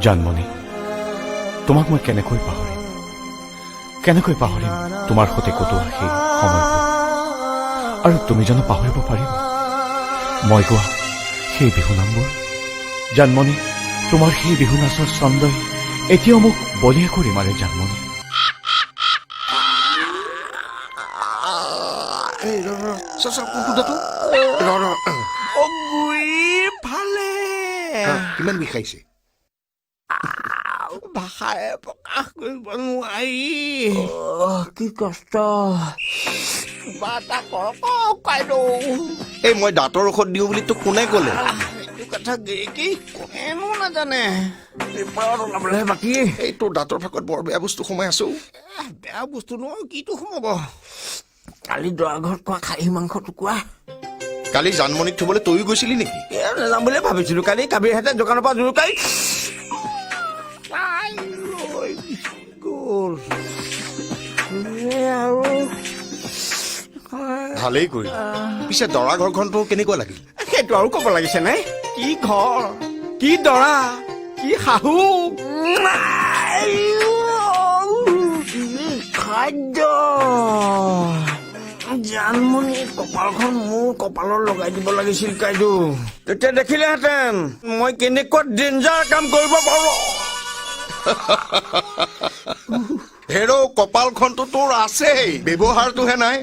জানমণি তোমাক মই কেনেকৈ পাহৰিম তোমাৰ সৈতে কটোৱা সেই সময়বোৰ আৰু তুমি জানো পাহৰিব পাৰিবা মই গোৱা সেই বিহু নামবোৰ জানমণি তোমাৰ সেই বিহু নাচৰ ছন্দই এতিয়াও মোক বলিয়া কৰি মাৰে জানমণি কিমান বিষাইছে ভাষাৰে প্ৰকাশ কৰিব নোৱাৰি কি কষ্ট কিবা এটা কৰক কাইদেউ এই মই দাঁতৰ ঔষধ দিওঁ বুলি তোক কোনে ক'লে এইটো কথা গিৰিকি কোনেনো নাজানে পেপাৰত ওলাবলৈহে বাকী এই তোৰ দাঁতৰ ফাকত বৰ বেয়া বস্তু সোমাই আছো বেয়া বস্তু নহয় কিটো সোমাব কালি দৰা ঘৰত খোৱা খাহী মাংস টুকুৰা কালি জানমণিক থবলৈ তয়ো গৈছিলি নেকি নাযাম বুলিয়ে ভাবিছিলো কালি কাবিৰহেঁতে দোকানৰ পৰা জোৰকাই আৰু ভালেই কৰি পিছে দৰা ঘৰখন তোৰ কেনেকুৱা লাগিল সেইটো আৰু ক'ব লাগিছে নে কি ঘৰ কি দৰা কি শাহু খাদ্য জানমণি কপালখন মোৰ কপালত লগাই দিব লাগিছিল কাইদু তেতিয়া দেখিলেহেঁতেন মই কেনেকুৱা ডেঞ্জাৰ কাম কৰিব পাৰো হেৰ' কপালখনতো তোৰ আছেই ব্যৱহাৰটোহে নাই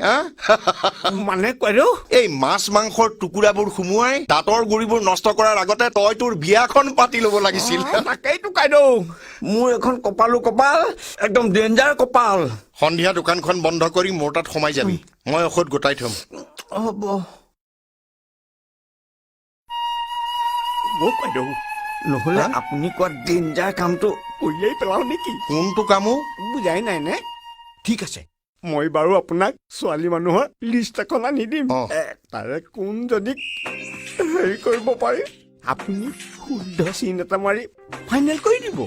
মানে কাইদু এই মাছ মাংসৰ টুকুৰাবোৰ সুমুৱাই দাঁতৰ গুৰিবোৰ নষ্ট কৰাৰ আগতে তই তোৰ বিয়াখন পাতি ল'ব লাগিছিল তাকেইতো কাইদু মোৰ এখন কপালো কপাল একদম ডেঞ্জাৰ কপাল সন্ধিয়া দোকানখন বন্ধ কৰি মোৰ তাত সোমাই যাবি মই ঔষধ গোটাই থম হ'ব কাইদু নহ'লে আপুনি কোৱা ডেঞ্জাৰ কামটো উলিয়াই পেলাও নেকি কোনটো কামো বুজাই নাই নে ঠিক আছে মই বাৰু আপোনাক ছোৱালী মানুহৰ লিষ্ট এখন আনি দিম তাৰে কোন যদি হেৰি কৰিব পাৰে আপুনি শুদ্ধ চিন এটা মাৰি ফাইনেল কৰি দিব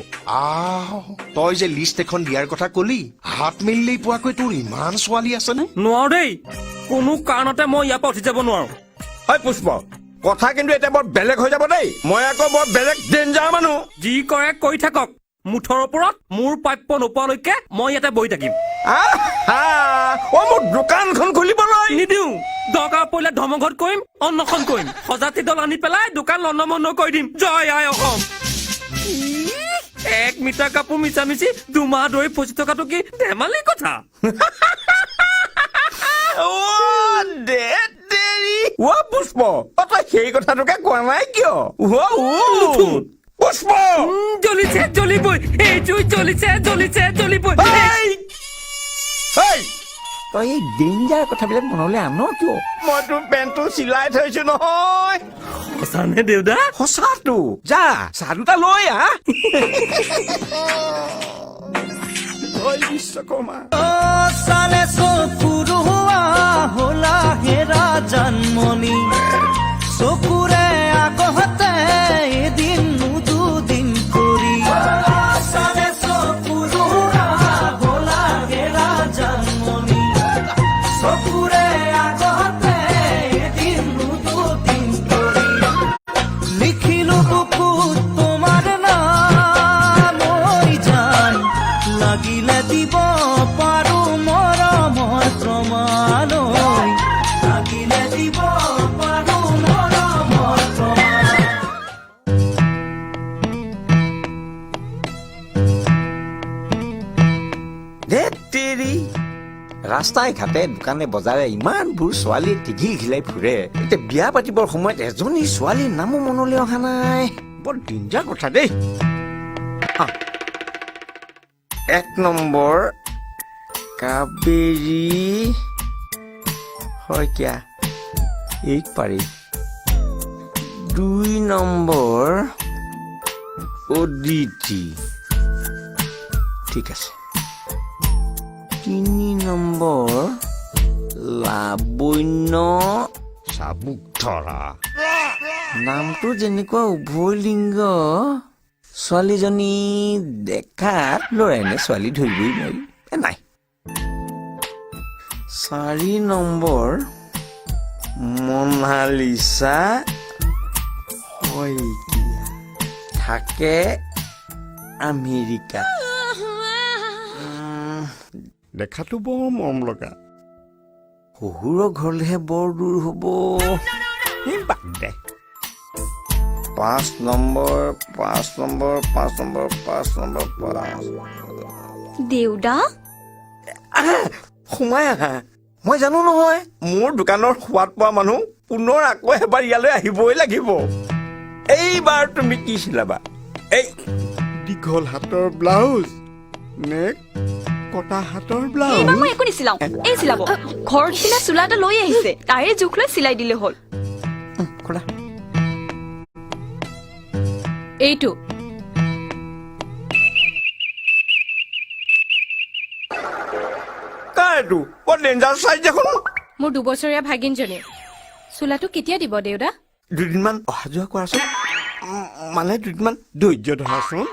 তই যে লিষ্ট এখন দিয়াৰ কথা কলি হাত মেলিলেই পোৱাকৈ তোৰ ইমান ছোৱালী আছেনে নোৱাৰো দেই কোনো কাৰণতে মই ইয়াৰ পৰা উঠি যাব নোৱাৰো হয় পুষ্প কথা কিন্তু এতিয়া বৰ বেলেগ হৈ যাব দেই মই আকৌ বৰ বেলেগ ডেঞ্জাৰ মানুহ যি কৰে কৰি থাকক মুঠৰ ওপৰত মোৰ প্ৰাপ্য নোপোৱালৈকে মই ইয়াতে বহি থাকিম মোৰ দোকানখন খুলিবলৈ নিদিওঁ দৰকাৰ পৰিলে ধৰ্মঘট কৰিম অন্নখন কৰিম সজাতি দল আনি পেলাই দোকান লণ্ডভণ্ড কৰি দিম জয় আই অসম 1 মিটাৰ কাপোৰ মিছামিছি 2 মাহ ধৰি ফচি থকাটো কি ধেমালি কথা পুষ্প তই সেই কথাটোকে কোৱা নাই কিয় পুষ্প জ্বলিছে জ্বলিবই এই জুই জ্বলিছে জ্বলিবই তই এই ডেঞ্জাৰ কথাবিলাক মনলৈ আন কিয় মই তোৰ পেণ্টটো চিলাই থৈছো নহয় সঁচানে দেউতা সঁচাটো যা চাহ দুটা লৈ আহ বিশ্বকৰ্মা চালে চকুৰো হোলা হেৰা জানমণি চকুৰে আগতে এদিন দুদিন কৰি চালে চকুৰো হোলা হেৰা জানমণি চকুৰে আগতে এদিন দুদিন কৰি লিখিলো বুকুত তোমাৰ নাম জান লাগিলে দিব পাৰো মৰমৰ প্ৰমাণ লাগিলে দিব পাৰো মৰমৰ প্ৰমাণ ৰাস্তাই ঘাটে দোকানে বজাৰে ইমানবোৰ ছোৱালী টিঘিল ঘিলাই ফুৰে এতিয়া বিয়া পাতিবৰ সময়ত এজনী ছোৱালীৰ নামো মনলৈ অহা নাই বৰ ডেঞ্জাৰ কথা দেই 1 নম্বৰ কাবেৰী শইকীয়া এইক পাৰি 2 নম্বৰ অদিতি ঠিক আছে 3 নম্বৰ লাবণ্য চাবুক ধৰা নামটো যেনেকুৱা উভয়লিংগ ছোৱালীজনী দেখাত ল'ৰাই নে ছোৱালী ধৰিবই নোৱাৰি নাই 4 নম্বৰ মনালিছা শইকীয়া থাকে আমেৰিকা দেখাতো বৰ মৰম লগা শহুৰৰ ঘৰলৈহে বৰ দূৰ হ'ব এই বাদ দে 5 নম্বৰ দেউদা সোমাই আহা মই জানো নহয় মোৰ দোকানৰ সোৱাদ পোৱা মানুহ পুনৰ আকৌ এবাৰ ইয়ালৈ আহিবই লাগিব এইবাৰ তুমি কি চিলাবা এই দীঘল হাতৰ ব্লাউজ নে কটা হাতৰ ব্লাউজ এইবাৰ মই একো নিচিলাও এই চিলাব ঘৰত চিলা চোলা এটা লৈ আহিছে তাৰে জোখ লৈ চিলাই দিলে হ'ল খোলা এইটো কাৰটো বৰ ডেঞ্জাৰ চাইজ দেখোন মোৰ 2 বছৰীয়া ভাগিনজনী চোলাটো কেতিয়া দিব দেউতা দুদিনমান অহা যোৱা কৰাচোন মানে দুদিনমান ধৈৰ্য ধৰাচোন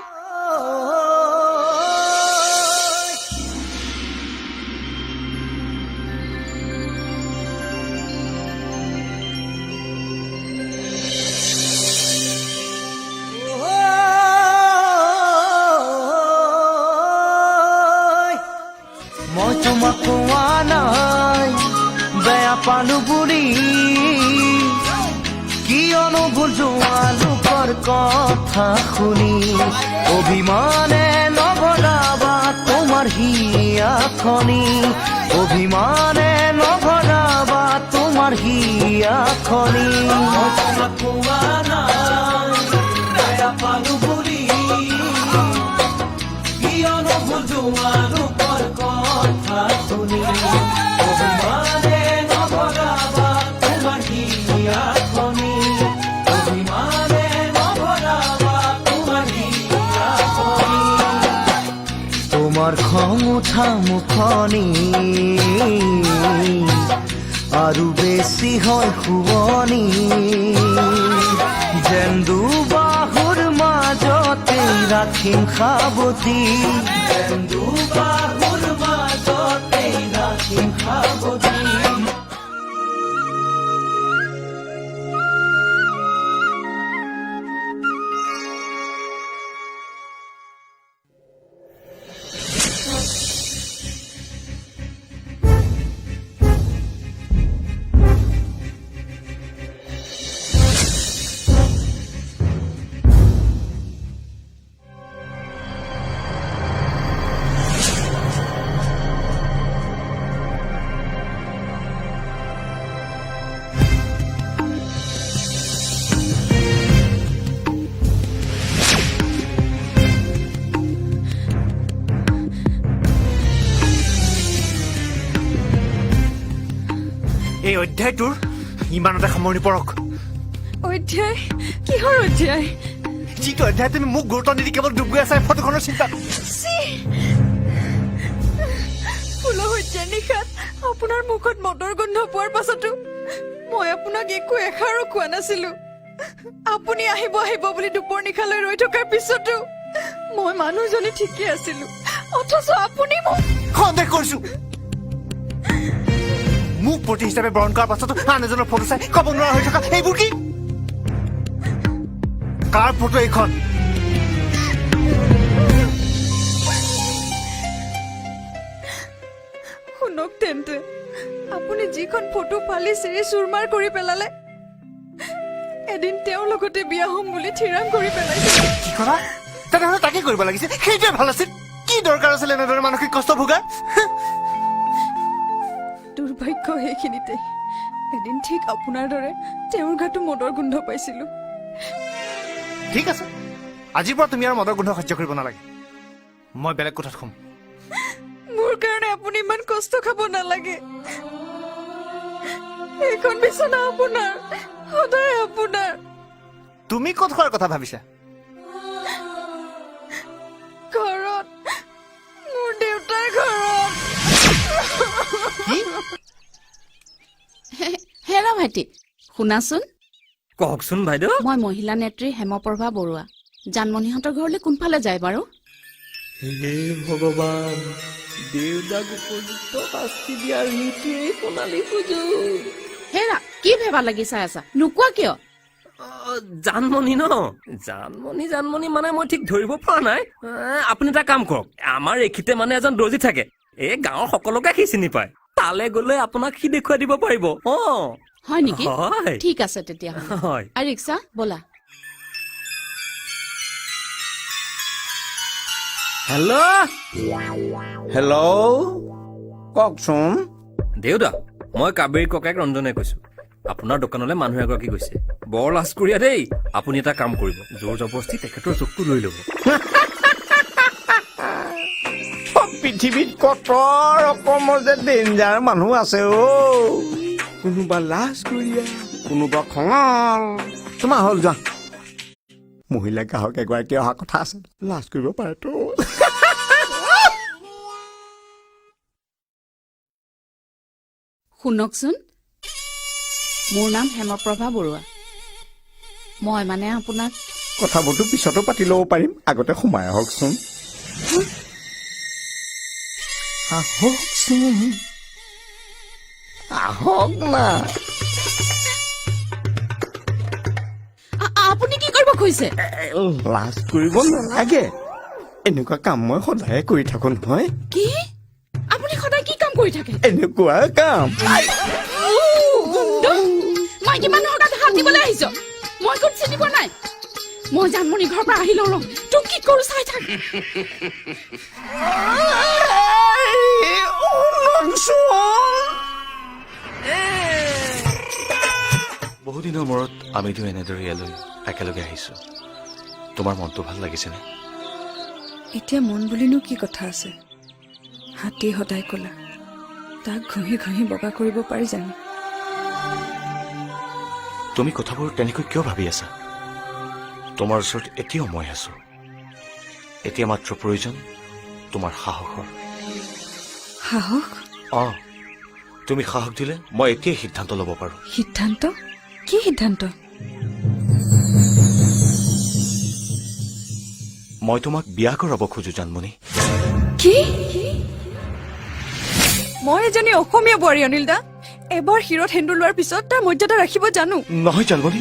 মই তোমাক কোৱা নাই বেয়া পালো বুলি কিয়নো বুজোৱা লোকৰ কথা শুনি অভিমানে নভৰাবা তোমাৰ হিয়াখনি অভিমানে নভৰাবা তোমাৰ হিয়াখনি মই তোমাক কোৱা নাই বেয়া পালো বুলি কিয়নো বুজোৱা লোকৰ কথা শুনি অভিমানে নভৰাবা তোমাৰ হিয়াখনি অভিমানে নভৰাবা তোমাৰ হিয়াখনি তোমাৰ খং উঠা মুখনি আৰু বেছি হয় শুৱনি যেন দুবাহুৰ মাজতে ৰাখিম সাৱতি যেন দুবাহুৰ মাজতে ৰাখিম সাৱতি এই অধ্যায়টোৰ ইমানতে সামৰণি পৰক অধ্যায় কিহৰ অধ্যায় যিটো অধ্যায় তুমি মোক গুৰুত্ব নিদি কেৱল ডুব গৈ আছা ফটোখনৰ চিন্তা ফুলৰ অধ্যায় নিশাত আপোনাৰ মুখত মদৰ গোন্ধ পোৱাৰ পাছতো মই আপোনাক একো এষাৰো কোৱা নাছিলো আপুনি আহিব আহিব বুলি দুপৰ নিশালৈ ৰৈ থকাৰ পিছতো মই মানুহজনী ঠিকে আছিলো অথচ আপুনি মোক সন্দেহ কৰিছো মোক প্ৰতি হিচাপে বৰণ কৰাৰ পাছতো আন এজনৰ ফটো চাই ক'ব নোৱাৰা হৈ থকা এইবোৰ কি কাৰ ফটো এইখন শুনক তেন্তে আপুনি যিখন ফটো ফালি চিৰি চুৰমাৰ কৰি পেলালে এদিন তেওঁৰ লগতে বিয়া হ'ম বুলি থিৰাং কৰি পেলাইছে কি কৰা তেনেহ'লে তাকে কৰিব লাগিছিল সেইটোৱে ভাল আছিল কি দৰকাৰ আছিল এনেদৰে মানসিক কষ্ট ভোগাৰ দুৰ্ভাগ্য সেইখিনিতে এদিন ঠিক আপোনাৰ দৰে তেওঁৰ গাটো মদৰ গোন্ধ পাইছিলো ঠিক আছে আজিৰ পৰা তুমি আৰু মদৰ গোন্ধ সহ্য কৰিব নালাগে মই বেলেগ কোঠাত শুম মোৰ কাৰণে আপুনি ইমান কষ্ট খাব নালাগে এইখন বিচনা আপোনাৰ সদায় আপোনাৰ তুমি ক'ত খোৱাৰ কথা ভাবিছা ঘৰত মোৰ দেউতাৰ ঘৰত হেৰা ভাইটি শুনাচোন কওকচোন বাইদেউ মই মহিলা নেত্ৰী হেমপ্ৰভা বৰুৱা জানমণিহঁতৰ ঘৰলৈ কোনফালে যায় বাৰু হে ভগৱান দেউতাক উপযুক্ত শাস্তি দিয়াৰ সেইটোৱেই সোণালী সুযোগ হেৰা কি ভেবা লাগি চাই আছা নোকোৱা কিয় জানমণি ন জানমণি মানে মই ঠিক ধৰিব পৰা নাই আপুনি এটা কাম কৰক আমাৰ এইখিতে মানে এজন দৰ্জী থাকে এই গাঁৱৰ সকলোকে সি চিনি পায় তালে গ'লে আপোনাক সি দেখুৱাই দিব পাৰিব হয় নেকি হয় ঠিক আছে তেতিয়াহ'লে হয় আৰু ৰিক্সা ব'লা হেল্ল' কওকচোন দেউতা মই কাবেৰী ককাইক ৰঞ্জনে কৈছো আপোনাৰ দোকানলৈ মানুহ এগৰাকী গৈছে বৰ লাজকুৰীয়া দেই আপুনি এটা কাম কৰিব জোৰ জবৰদস্তি তেখেতৰ চকুটো লৈ ল'ব পৃথিৱীত কত ৰকমৰ যে ডেঞ্জাৰ মানুহ আছে কোনোবা লাজ কৰিয়া কোনোবা খঙাল তোমাৰ হ'ল যোৱা মহিলা গ্ৰাহক এগৰাকী অহা কথা আছে লাজ কৰিব পাৰেতো শুনকচোন মোৰ নাম হেমপ্ৰভা বৰুৱা মই মানে আপোনাক কথাবোৰতো পিছতো পাতি ল'ব পাৰিম আগতে সোমাই আহকচোন আহকচোন আহক না আপুনি কি কৰিব খুজিছে লাজ কৰিব নালাগে এনেকুৱা কাম মই সদায়ে কৰি থাকো নহয় কি আপুনি সদায় কি কাম কৰি থাকে এনেকুৱা কাম মাইকী মানুহৰ গাত হাত দিবলৈ আহিছ মই কোন চিনি পোৱা নাই মই জানমণি ঘৰৰ পৰা আহি লওঁ তোক কি কৰো চাই থাক বহুদিনৰ মূৰত আমি দুয়ো এনেদৰে ইয়ালৈ একেলগে আহিছো তোমাৰ মনটো ভাল লাগিছেনে এতিয়া মন বুলিনো কি কথা আছে হাতী সদায় ক'লা তাক ঘঁহি ঘঁহি বগা কৰিব পাৰি জানো তুমি কথাবোৰ তেনেকৈ কিয় ভাবি আছা তোমাৰ ওচৰত এতিয়াও মই আছো এতিয়া মাত্ৰ প্ৰয়োজন তোমাৰ সাহসৰ সাহস তুমি সাহস দিলে মই এতিয়াই সিদ্ধান্ত ল'ব পাৰো সিদ্ধান্ত কি সিদ্ধান্ত মই তোমাক বিয়া কৰাব খোজো জানমণি কি মই এজনী অসমীয়া বোৱাৰী অনিল দা এবাৰ শিৰত সেন্দুৰ লোৱাৰ পিছত তাৰ মৰ্যাদা ৰাখিব জানো নহয় জানমণি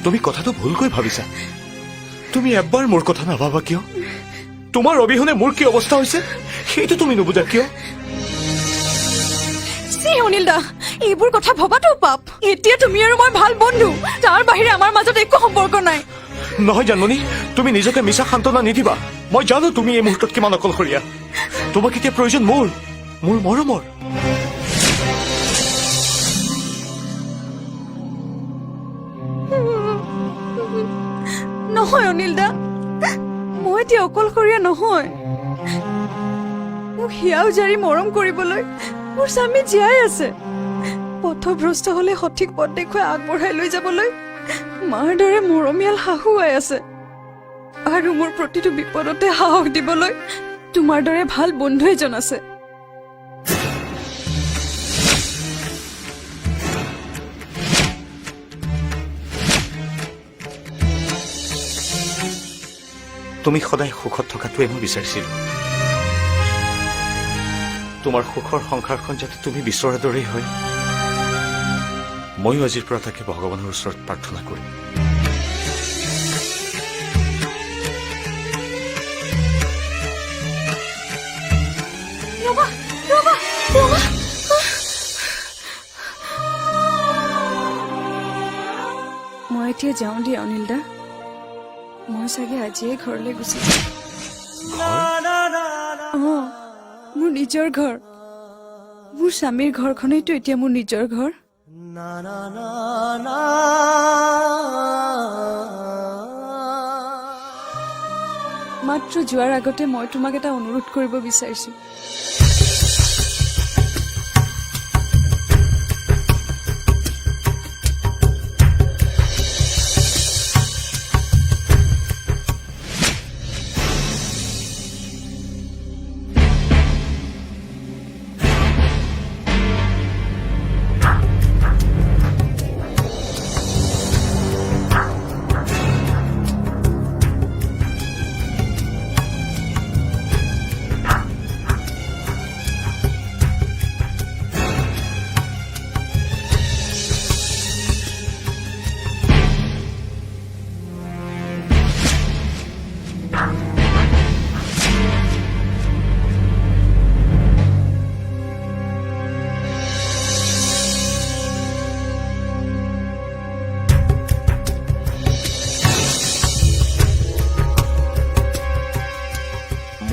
তুমি কথাটো ভুলকৈ ভাবিছা তুমি এবাৰ মোৰ কথা নাভাবা কিয় তোমাৰ অবিহনে মোৰ কি অৱস্থা হৈছে সেইটো তুমি নুবুজা কিয় অনিল দা এইবোৰ কথা ভবাটো পাপ এতিয়া তুমি আৰু মই ভাল বন্ধু তাৰ বাহিৰে আমাৰ মাজত একো সম্পৰ্ক নাই নহয় জানমণি তুমি নিজকে মিছা সান্তনা নিদিবা মই জানো তুমি এই মুহূৰ্তত কিমান অকলশৰীয়া তোমাক এতিয়া প্ৰয়োজন মোৰ মৰমৰ নহয় অনিল দা মই এতিয়া অকলশৰীয়া নহয় মোক হিয়াও জাৰি মৰম কৰিবলৈ মোৰ স্বামী জীয়াই আছে পথভ্ৰষ্ট হলে সঠিক পথ দেখুৱাই আগবঢ়াই লৈ যাবলৈ মাৰ দৰে মৰমীয়াল শাহু আই আছে আৰু মোৰ প্ৰতিটো বিপদতে সাহস দিবলৈ তোমাৰ দৰে ভাল বন্ধু এজন আছে তুমি সদায় সুখত থকাটোৱে মই বিচাৰিছিলো তোমাৰ সুখৰ সংসাৰখন যাতে তুমি বিচৰাৰ দৰেই হয় ময়ো আজিৰ পৰা তাকে ভগৱানৰ ওচৰত প্ৰাৰ্থনা কৰিম মই এতিয়া যাওঁ দিয়া অনিল দা মই চাগে আজিয়ে ঘৰলৈ গুচি যাম মোৰ নিজৰ ঘৰ মোৰ স্বামীৰ ঘৰখনেইতো এতিয়া মোৰ নিজৰ ঘৰ মাত্ৰ যোৱাৰ আগতে মই তোমাক এটা অনুৰোধ কৰিব বিচাৰিছো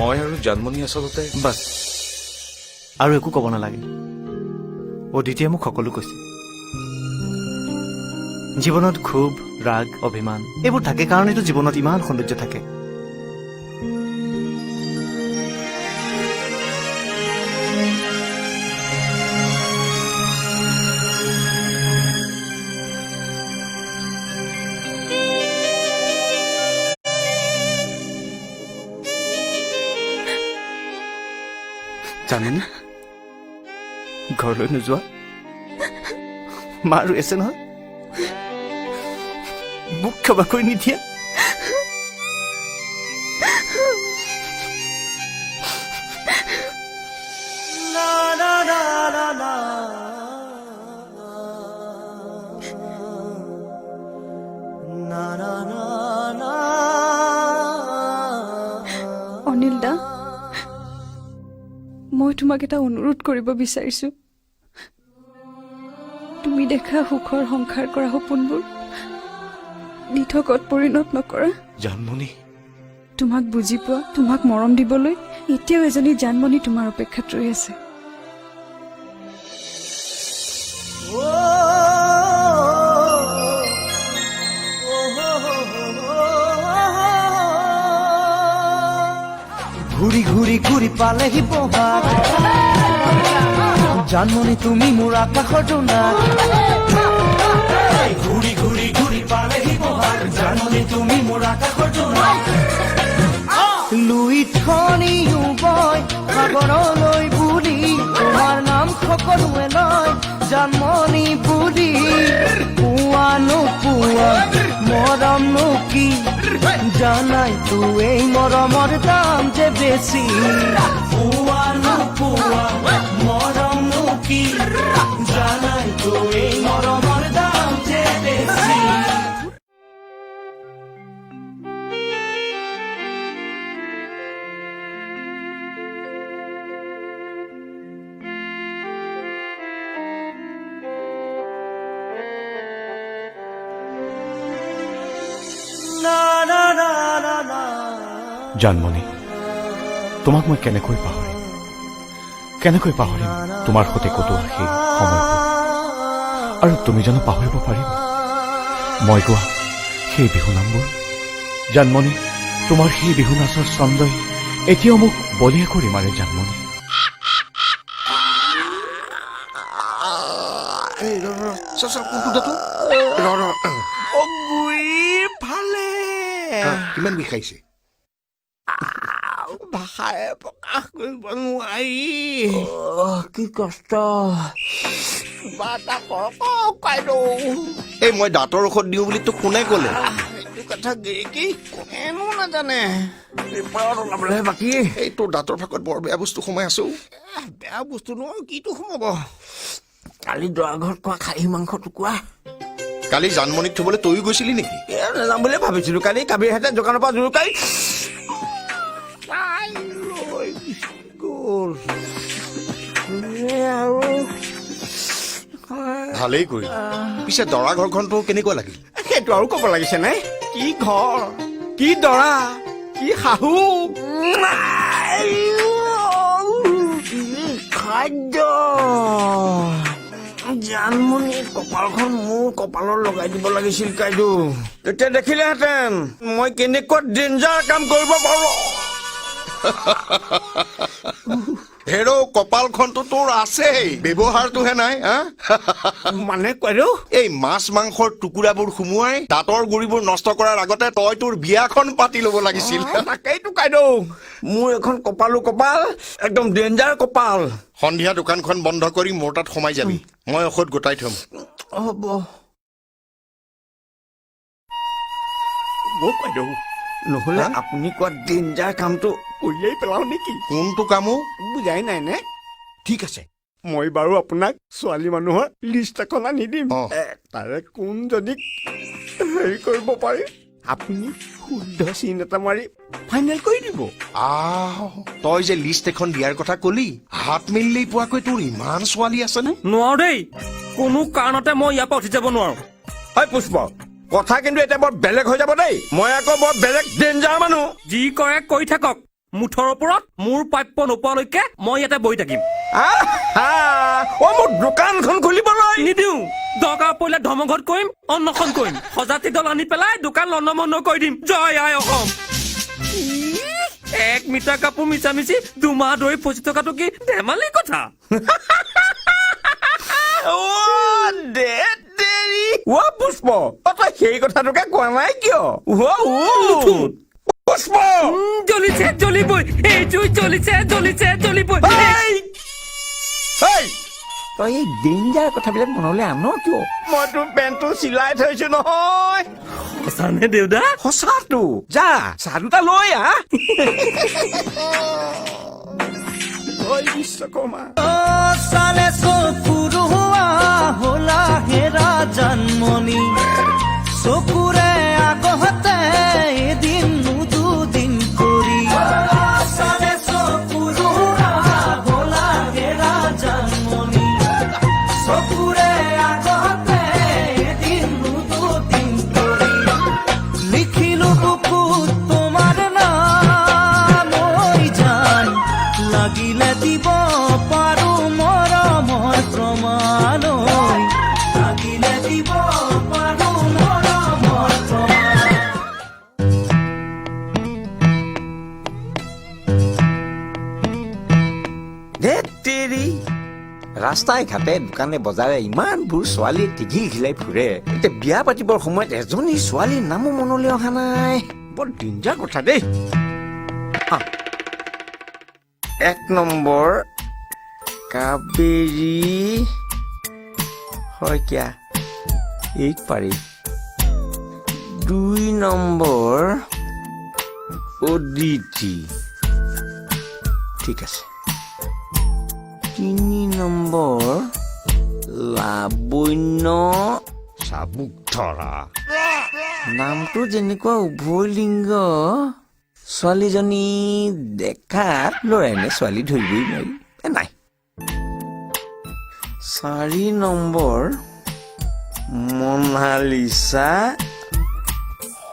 মই আৰু জানমণি আচলতে বাছ আৰু একো ক'ব নালাগে অদিতিয়ে মোক সকলো কৈছে জীৱনত ক্ষোভ ৰাগ অভিমান এইবোৰ থাকে কাৰণেতো জীৱনত ইমান সৌন্দৰ্য থাকে জানমণি ঘৰলৈ নোযোৱা মা ৰৈ আছে নহয় মোক ক্ষমা কৰি নিদিয়া অনিল দা মই তোমাক এটা অনুৰোধ কৰিব বিচাৰিছো তুমি দেখা সুখৰ সংসাৰ কৰা সপোনবোৰ নিথকত পৰিণত নকৰা জানমণি তোমাক বুজি পোৱা তোমাক মৰম দিবলৈ এতিয়াও এজনী জানমণি তোমাৰ অপেক্ষাত ৰৈ আছে ঘূৰি ঘূৰি ঘূৰি পালেহি বহাগ জানমণি তুমি মোৰ আকাশৰ জোনাক ঘূৰি ঘূৰি ঘূৰি পালেহি বহাগ জানমণি তুমি মোৰ আকাশৰ জোনাক লুইত খনিও বয় সাগৰলৈ বুলি তোমাৰ নাম সকলোৱে লয় জানমণি বুলি পোৱা নোপোৱা মৰমনো কি জানাই তো এই মৰমৰ দাম যে বেছি পোৱা নোপোৱা মৰমনো কি জানাই তো এই মৰমৰ দাম যে বেছি জানমণি তোমাক মই কেনেকৈ পাহৰিম তোমাৰ সৈতে কটোৱা সেই সময়বোৰ আৰু তুমি জানো পাহৰিব পাৰিবা মই গোৱা সেই বিহু নামবোৰ জানমণি তোমাৰ সেই বিহু নাচৰ ছন্দই এতিয়াও মোক বলিয়া কৰি মাৰে জানমণি কিমান বিষাইছে ভাষাৰে প্ৰকাশ কৰিব নোৱাৰি কি কষ্ট কিবা এটা কৰক কাইদেউ এই মই দাঁতৰ ঔষধ দিওঁ বুলি তোক কোনে ক'লে এইটো কথা গিৰিকি কোনেনো নাজানে পেপাৰত ওলাবলৈহে বাকী এই তোৰ দাঁতৰ ফাকত বৰ বেয়া বস্তু সোমাই আছো বেয়া বস্তু নহয় কিটো সোমাব কালি দৰা ঘৰত খোৱা খাহী মাংস টুকুৰা কালি জানমণিক থবলৈ তয়ো গৈছিলি নেকি নাযাম বুলিয়ে ভাবিছিলো কালি কাবিৰহেঁতে দোকানৰ পৰা জোৰকাই আৰু ভালেই কৰি পিছে দৰা ঘৰখন তোৰ কেনেকুৱা লাগিল সেইটো আৰু ক'ব লাগিছে নে কি ঘৰ কি দৰা কি শাহু খাদ্য জানমণি কপালখন মোৰ কপালত লগাই দিব লাগিছিল কাইদু তেতিয়া দেখিলেহেঁতেন মই কেনেকুৱা ডেঞ্জাৰ কাম কৰিব পাৰো হেৰ' কপালখনতো তোৰ আছেই ব্যৱহাৰটোহে নাই মানে কাইদু এই মাছ মাংসৰ টুকুৰাবোৰ সুমুৱাই দাঁতৰ গুৰিবোৰ নষ্ট কৰাৰ আগতে তই তোৰ বিয়াখন পাতি ল'ব লাগিছিল তাকেইতো কাইদু মোৰ এখন কপালো কপাল একদম ডেঞ্জাৰ কপাল সন্ধিয়া দোকানখন বন্ধ কৰি মোৰ তাত সোমাই যাবি মই ঔষধ গোটাই থম হ'ব কাইদু নহ'লে আপুনি কোৱা ডেঞ্জাৰ কামটো উলিয়াই পেলাও নেকি কোনটো কামো বুজাই নাই নে ঠিক আছে মই বাৰু আপোনাক ছোৱালী মানুহৰ লিষ্ট এখন আনি দিম তাৰে কোন যদি হেৰি কৰিব পাৰে আপুনি শুদ্ধ চিন এটা মাৰি ফাইনেল কৰি দিব তই যে লিষ্ট এখন দিয়াৰ কথা কলি হাত মেলিলেই পোৱাকৈ তোৰ ইমান ছোৱালী আছেনে নোৱাৰো দেই কোনো কাৰণতে মই ইয়াৰ পৰা উঠি যাব নোৱাৰো হয় পুষ্প কথা কিন্তু এতিয়া বৰ বেলেগ হৈ যাব দেই মই আকৌ বৰ বেলেগ ডেঞ্জাৰ মানুহ যি কৰে কৰি থাকক মুঠৰ ওপৰত মোৰ প্ৰাপ্য নোপোৱালৈকে মই ইয়াতে বহি থাকিম মোৰ দোকানখন খুলিবলৈ নিদিওঁ দৰকাৰ পৰিলে ধৰ্মঘট কৰিম অন্নখন কৰিম সজাতি দল আনি পেলাই দোকান লণ্ডভণ্ড কৰি দিম জয় আই অসম 1 মিটাৰ কাপোৰ মিছামিছি 2 মাহ ধৰি ফচি থকাটো কি ধেমালি কথা পুষ্প তই সেই কথাটোকে কোৱা নাই কিয় পুষ্প জ্বলিছে জ্বলিবই এই জুই জ্বলিছে জ্বলিছে জ্বলিবই তই এই ডেঞ্জাৰ কথাবিলাক মনলৈ আন কিয় মই তোৰ পেণ্টটো চিলাই থৈছো নহয় সঁচানে দেউতা সঁচাটো যা চাহ দুটা লৈ আহ বিশ্বকৰ্মা চালে চকুৰোৱা হলা হেৰা জানমণি চকুৰে আগতে এদিন দুদিন কৰি চালে চকুৰোৱা হলা হেৰা জানমণি চকুৰে আগতে এদিন দুদিন কৰি লিখিলো বুকুত তোমাৰ নাম ঐ জান লাগিলে দিব পাৰো মৰমৰ প্ৰমাণ লাগিলে দিব পাৰো মৰমৰ প্ৰমাণ ধেৎ তেৰি ৰাস্তাই ঘাটে দোকানে বজাৰে ইমানবোৰ ছোৱালী টিঘিল ঘিলাই ফুৰে এতিয়া বিয়া পাতিবৰ সময়ত এজনী ছোৱালীৰ নামো মনলৈ অহা নাই বৰ ডেঞ্জাৰ কথা দেই 1 নম্বৰ কাবেৰী শইকীয়া এইক পাৰি 2 নম্বৰ অদিতি ঠিক আছে 3 নম্বৰ লাবণ্য চাবুক ধৰা নামটো যেনেকুৱা উভয়লিংগ ছোৱালীজনী দেখাত ল'ৰাই নে ছোৱালী ধৰিবই নোৱাৰি নাই 4 নম্বৰ মনালিছা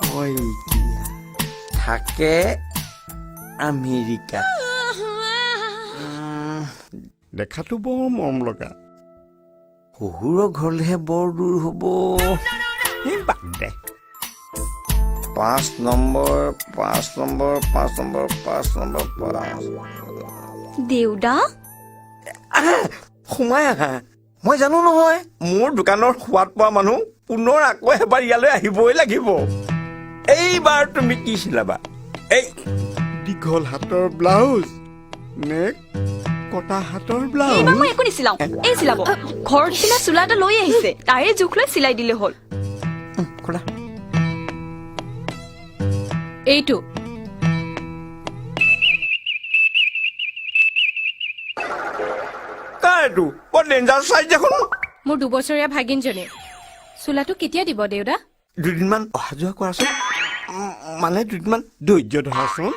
শইকীয়া থাকে আমেৰিকাত দেখাতো বৰ মৰম লগা শহুৰৰ ঘৰলৈহে বৰ দূৰ হ'ব বাদ দে 5 নম্বৰ দেউদা সোমাই আহা মই জানো নহয় মোৰ দোকানৰ সোৱাদ পোৱা মানুহ পুনৰ আকৌ এবাৰ ইয়ালৈ আহিবই লাগিব এইবাৰ তুমি কি চিলাবা এই দীঘল হাতৰ ব্লাউজ নে কটা হাতৰ ব্লাউজ এইবাৰ মই একো নিচিলাও এই চিলাব ঘৰত চিলা চোলা এটা লৈ আহিছে তাৰে জোখ লৈ চিলাই দিলে হ'ল খোলা এইটো কাৰটো বৰ ডেঞ্জাৰ চাইজ দেখোন মোৰ 2 বছৰীয়া ভাগিনজনী চোলাটো কেতিয়া দিব দেউদা 2 দিনমান অহা যোৱা কৰাচোন মানে 2 দিনমান ধৈৰ্য ধৰাচোন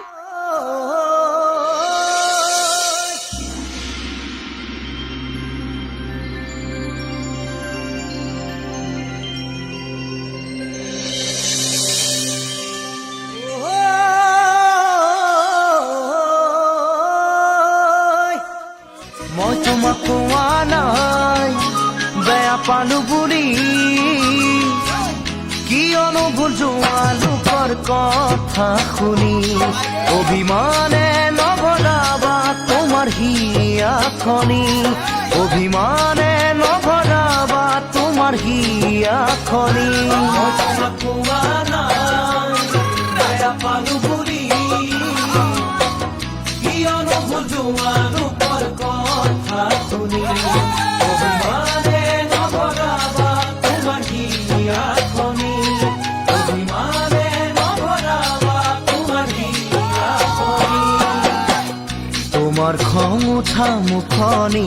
মই তোমাক কোৱা নাই বেয়া পালো বুলি কিয়নো ভুল যোৱা লোকৰ কথা শুনি অভিমানে নভৰাবা তোমাৰ হিয়াখনি অভিমানে নভৰাবা তোমাৰ হিয়াখনি মই তোমাক কোৱা নাই বেয়া পালো বুলি কিয়নো ভুল যোৱা লোকৰ কথা শুনি অভিমানে নভৰাবা তোমাৰ হিয়াখনি অভিমানে নভৰাবা তোমাৰ হিয়াখনি তোমাৰ খং উঠা মুখনি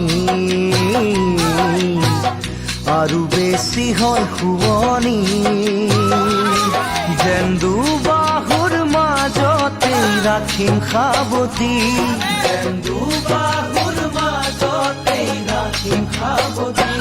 আৰু বেছি হয় শুৱনি যেন দুবাহুৰ মাজতে ৰাখিম সাৱতি যেন দুবাহুৰ মাজতে ৰাখিম সাৱতি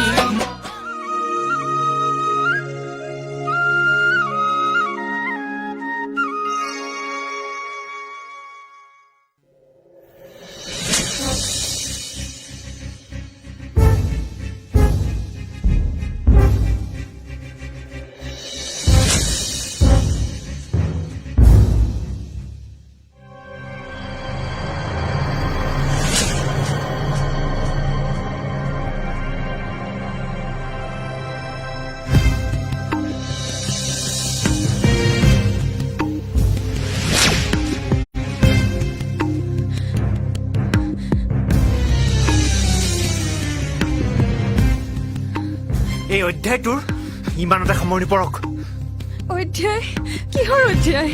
অধ্যায়টোৰ ইমানতে সামৰণি পৰক অধ্যায় কিহৰ অধ্যায়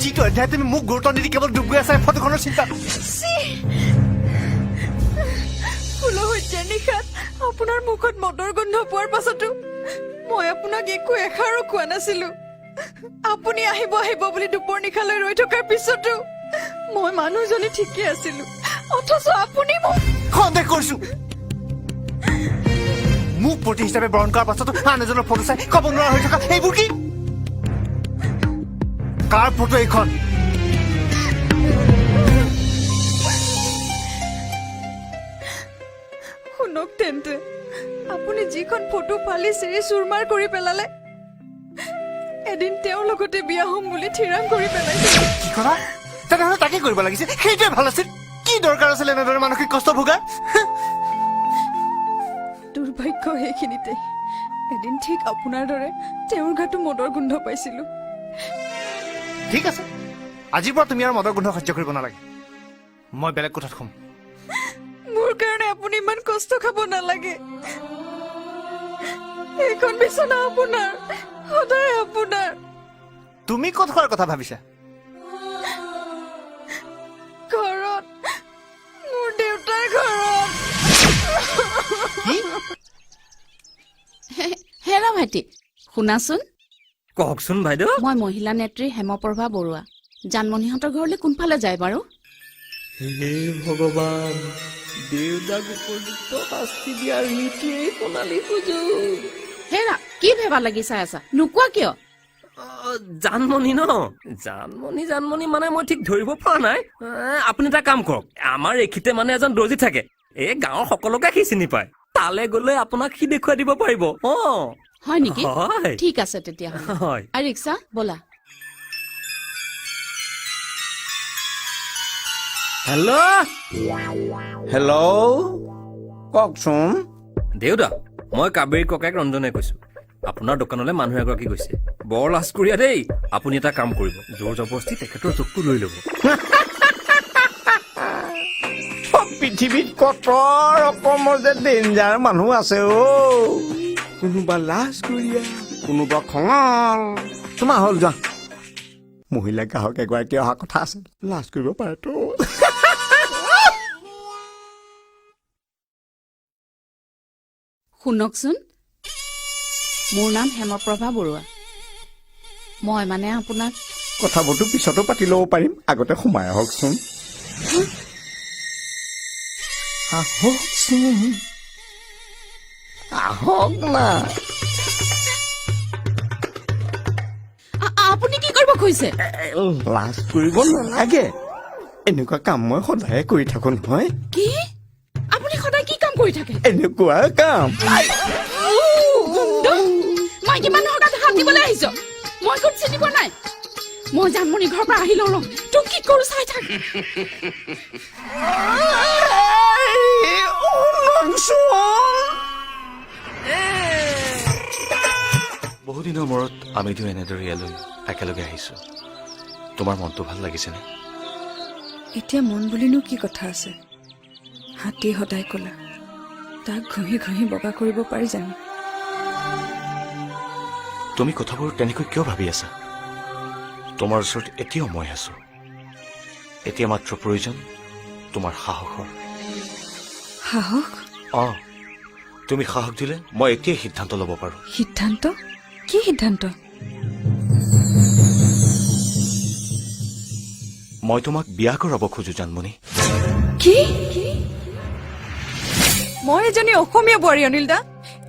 যিটো অধ্যায় তুমি মোক গুৰুত্ব নিদি কেৱল ডুব গৈ আছা এই ফটোখনৰ চিন্তা ফুল হত্যাৰ নিশাত আপোনাৰ মুখত মদৰ গোন্ধ পোৱাৰ পাছতো মই আপোনাক একো এষাৰো কোৱা নাছিলো আপুনি আহিব আহিব বুলি দুপৰ নিশালৈ ৰৈ থকাৰ পিছতো মই মানুহজনী ঠিকে আছিলো অথচ আপুনি মোক সন্দেহ কৰিছো মোক প্ৰতি হিচাপে বৰণ কৰাৰ পাছতো আন এজনৰ ফটো চাই ক'ব নোৱাৰা হৈ থকা এইবোৰ কি কাৰ ফটো এইখন শুনক তেন্তে আপুনি যিখন ফটো ফালি চিৰি চুৰমাৰ কৰি পেলালে এদিন তেওঁৰ লগতে বিয়া হ'ম বুলি থিৰাং কৰি পেলাইছিল কি কৰা তেনেহ'লে তাকে কৰিব লাগিছিল সেইটোৱে ভাল আছিল কি দৰকাৰ আছিল এনেদৰে মানসিক কষ্ট ভোগা দুৰ্ভাগ্য সেইখিনিতে এদিন ঠিক আপোনাৰ দৰে তেওঁৰ গাতো মদৰ গোন্ধ পাইছিলো ঠিক আছে আজিৰ পৰা তুমি আৰু মদৰ গোন্ধ সহ্য কৰিব নালাগে মই বেলেগ কোঠাত শুম মোৰ কাৰণে আপুনি ইমান কষ্ট খাব নালাগে এইখন বিচনা আপোনাৰ সদায় আপোনাৰ তুমি ক'ত খোৱাৰ কথা ভাবিছা ঘৰত মোৰ দেউতাৰ ঘৰত হেৰা ভাইটি শুনাচোন কওকচোন বাইদেউ মই মহিলা নেত্ৰী হেমপ্ৰভা বৰুৱা জানমণিহঁতৰ ঘৰলৈ কোনফালে যায় বাৰু হে ভগৱান দেউতাক উপযুক্ত শাস্তি দিয়াৰ এইটোৱেই সোণালী সুযোগ হেৰা কি ভেবা লাগি চাই আছা নোকোৱা কিয় জানমণি ন জানমণি মানে মই ঠিক ধৰিব পৰা নাই আপুনি এটা কাম কৰক আমাৰ এইখিতে মানে এজন দৰ্জী থাকে এই গাঁৱৰ সকলোকে সি চিনি পায় তালে গ'লে আপোনাক সি দেখুৱাই দিব পাৰিব হয় নেকি হয় ঠিক আছে তেতিয়াহ'লে হয় আৰু ৰিক্সা ব'লা হেল্ল' কওকচোন দেউতা মই কাবেৰী ককাইক ৰঞ্জনে কৈছো আপোনাৰ দোকানলৈ মানুহ এগৰাকী গৈছে বৰ লাজকুৰীয়া দেই আপুনি এটা কাম কৰিব জোৰ জবৰদস্তি তেখেতৰ চকুটো লৈ ল'ব পৃথিৱীত কত ৰকমৰ যে ডেঞ্জাৰ মানুহ আছে কোনোবা লাজকুৰীয়া কোনোবা খঙাল তোমাৰ হ'ল যোৱা মহিলা গ্ৰাহক এগৰাকী অহা কথা আছে লাজ কৰিব পাৰেতো শুনকচোন মোৰ নাম হেমপ্ৰভা বৰুৱা মই মানে আপোনাক কথাবোৰতো পিছতো পাতি ল'ব পাৰিম আগতে সোমাই আহকচোন আহকচোন আহক না আপুনি কি কৰিব খুজিছে লাজ কৰিব নালাগে এনেকুৱা কাম মই সদায় কৰি থাকো নহয় কি আপুনি সদায় কি কাম কৰি থাকে এনেকুৱা কাম মাইকী মানুহৰ গাত হাত দিবলৈ আহিছ মই কোন চিনি পোৱা নাই মই জানমণি ঘৰৰ পৰা আহি লওঁ তোক কি কৰো চাই থাক বহুদিনৰ মূৰত আমি দুয়ো এনেদৰে ইয়ালৈ একেলগে আহিছো তোমাৰ মনটো ভাল লাগিছেনে এতিয়া মন বুলিনো কি কথা আছে হাতী সদায় ক'লা তাক ঘঁহি ঘঁহি বগা কৰিব পাৰি জানো তুমি কথাবোৰ তেনেকৈ কিয় ভাবি আছা তোমাৰ ওচৰত এতিয়াও মই আছো এতিয়া মাত্ৰ প্ৰয়োজন তোমাৰ সাহসৰ সাহস তুমি সাহস দিলে মই এতিয়াই সিদ্ধান্ত ল'ব পাৰো সিদ্ধান্ত কি সিদ্ধান্ত মই তোমাক বিয়া কৰাব খোজো জানমণি কি মই এজনী অসমীয়া বোৱাৰী অনিল দা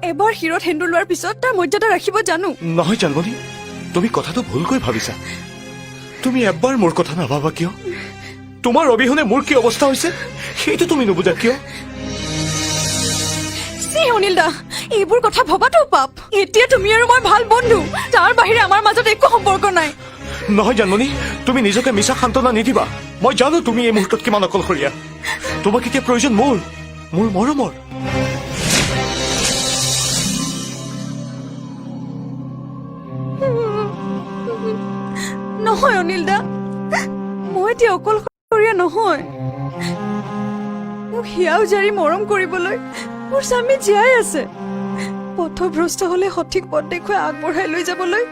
এবাৰ শিৰত সেন্দুৰ লোৱাৰ পিছত তাৰ মৰ্যাদা ৰাখিব জানো নহয় জানমণি তুমি কথাটো ভুলকৈ ভাবিছা তুমি এবাৰ মোৰ কথা নাভাবা কিয় তোমাৰ অবিহনে মোৰ কি অৱস্থা হৈছে সেইটো তুমি নুবুজা কিয় অনিল দা এইবোৰ কথা ভবাটো পাপ এতিয়া তুমি আৰু মই ভাল বন্ধু তাৰ বাহিৰে আমাৰ মাজত একো সম্পৰ্ক নাই নহয় জানমণি তুমি নিজকে মিছা সান্তনা নিদিবা মই জানো তুমি এই মুহূৰ্তত কিমান অকলশৰীয়া তোমাক এতিয়া প্ৰয়োজন মোৰ মৰমৰ নহয় অনিল দা মই এতিয়া অকলশৰীয়া নহয় মোক হিয়াও জাৰি মৰম কৰিবলৈ মোৰ স্বামী জীয়াই আছে পথভ্ৰষ্ট হলে সঠিক পথ দেখুৱাই আগবঢ়াই লৈ যাবলৈ